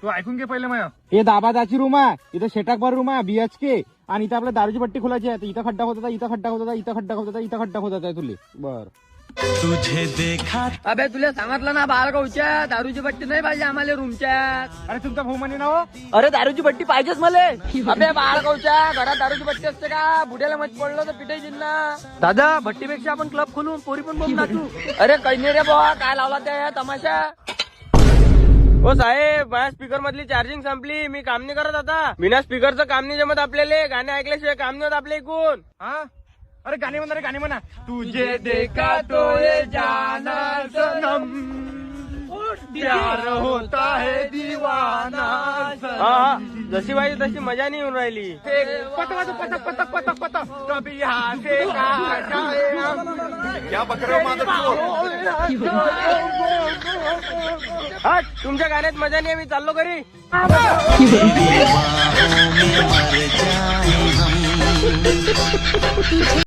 तू ऐकून घे पहिले मग. हे दाबादाची रूम आहे, इथं शेटाकभर रूम आहे BHK, आणि इथं आपल्या दारूची पट्टी खोलायची आहे. इथं खड्डा होता, इथं खड्डा होता, इथं खड्डा होता, इथं खड्डा होता तुले. बर तुझे देखा. अबे तुला सांगितलं ना बाळगावच्या दारूची पट्टी नाही पाहिजे आम्हाला रूमच्या. अरे तुमचा भाऊ म्हणे ना हो. अरे दारूची पट्टी पाहिजेच मला. अबे बाळगावच्या घरात दारूची पट्टी असते का? बुड्याला मत पडलं तर पिटायची ना. दादा भट्टीपेक्षा आपण क्लब खोलून पोरी पण बघ नाचू. अरे काही नाही रे बाबा, काय लावला त्या तमाशा. हो साहेब, माझ्या स्पीकर मधली चार्जिंग संपली, मी काम नाही करत आता. बिना स्पीकरचं काम नाही जमत आपल्याला, गाणे ऐकल्याशिवाय काम नाही होत आपल्या ऐकून. हा अरे गाणे म्हणा रे, गाणे म्हणा. तुझे देखा तो ये जाना सनम, प्यार होता है दीवाना हा, जशी पाहिजे तशी मजा नाही येऊन राहिली. पतक पतक पतक पतक पतक कभी यहाँ से कहाँ जाए हम. क्या बकरे हा, तुमच्या गाण्यात मजा नाही, मी चाललो घरी. दीवारों में मर जाए हम.